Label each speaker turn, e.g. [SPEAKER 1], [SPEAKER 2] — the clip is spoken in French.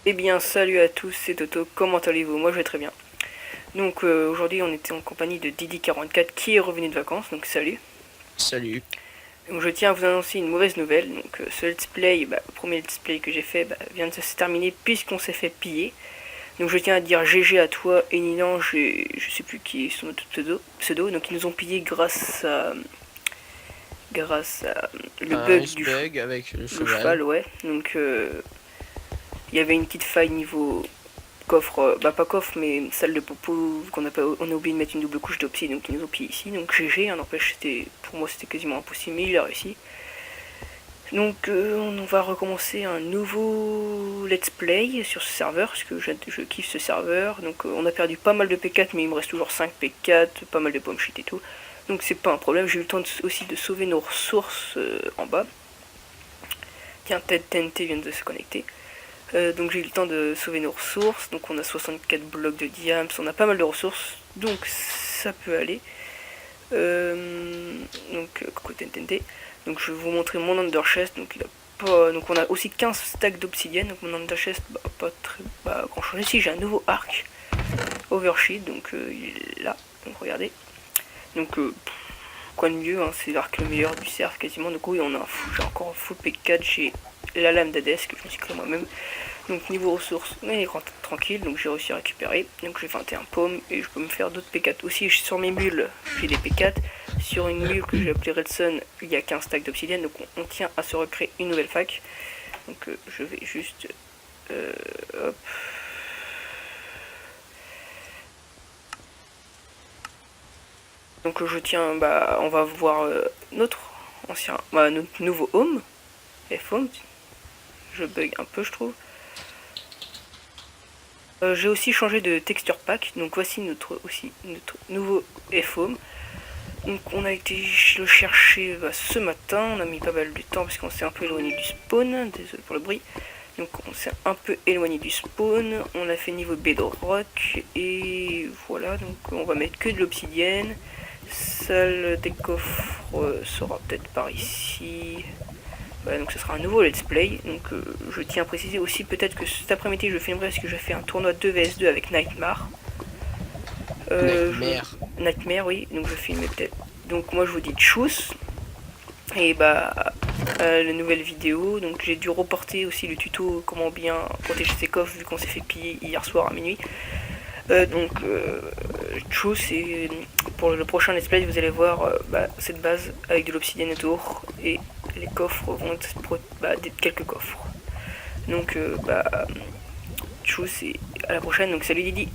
[SPEAKER 1] Eh bien, salut à tous, c'est Toto, comment allez-vous? Moi je vais très bien. Donc aujourd'hui on était en compagnie de Didi44 qui est revenu de vacances, donc salut.
[SPEAKER 2] Salut.
[SPEAKER 1] Donc je tiens à vous annoncer une mauvaise nouvelle, donc ce let's play, le premier let's play que j'ai fait vient de se terminer puisqu'on s'est fait piller. Donc je tiens à dire GG à toi et Nilange et je sais plus qui est son autre pseudo, donc ils nous ont pillé grâce à le
[SPEAKER 2] Un
[SPEAKER 1] bug du
[SPEAKER 2] Iceberg avec le
[SPEAKER 1] le
[SPEAKER 2] cheval.
[SPEAKER 1] cheval, ouais. Donc il y avait une petite faille niveau coffre, pas coffre, mais salle de popo, on a oublié de mettre une double couche d'opsie, donc ils nous ont pillé ici. Donc GG, n'empêche, pour moi c'était quasiment impossible, mais il a réussi. Donc on va recommencer un nouveau let's play sur ce serveur, parce que je kiffe ce serveur. Donc on a perdu pas mal de P4, mais il me reste toujours 5 P4, pas mal de pommes shit et tout. Donc c'est pas un problème, j'ai eu le temps aussi de sauver nos ressources en bas. Tiens, TNT vient de se connecter. Donc j'ai eu le temps de sauver nos ressources. Donc on a 64 blocs de diams, on a pas mal de ressources, donc ça peut aller. Donc coucou TNT. Donc je vais vous montrer mon under chest. Donc il a pas. Donc on a aussi 15 stacks d'obsidienne. Donc mon under chest, pas très grand chose. Ici j'ai un nouveau arc overshield, donc il est là. Donc regardez. Donc quoi de mieux, hein, c'est l'arc le meilleur du cerf quasiment. Donc oui, j'ai encore un full P4, j'ai la lame d'Hadès que je me suis créé moi-même. Donc niveau ressources, on est tranquille, donc j'ai réussi à récupérer. Donc j'ai 21 pommes et je peux me faire d'autres P4. Aussi sur mes mules, j'ai des P4. Sur une mule que j'ai appelée Redson, il y a 15 stacks d'obsidienne, donc on tient à se recréer une nouvelle fac. Donc je vais juste... hop. Donc je tiens, on va voir notre notre nouveau home, F-home. Je bug un peu je trouve. J'ai aussi changé de texture pack, donc voici notre nouveau F-home. Donc on a été le chercher ce matin, on a mis pas mal de temps parce qu'on s'est un peu éloigné du spawn, désolé pour le bruit. Donc on s'est un peu éloigné du spawn, on a fait niveau bedrock et voilà, donc on va mettre que de l'obsidienne. Salle des coffres sera peut-être par ici. Voilà, donc ce sera un nouveau let's play. Donc je tiens à préciser aussi peut-être que cet après-midi je filmerai parce que je fais un tournoi 2vs2 avec Nightmare.
[SPEAKER 2] Nightmare.
[SPEAKER 1] Nightmare, oui, donc je filme peut-être. Donc moi je vous dis tchuss. Et la nouvelle vidéo, donc j'ai dû reporter aussi le tuto comment bien protéger ses coffres vu qu'on s'est fait piller hier soir à minuit. Tchuss, et pour le prochain let's play vous allez voir cette base avec de l'obsidienne autour et les coffres vont être quelques coffres. Donc tchuss et à la prochaine, donc salut Didi.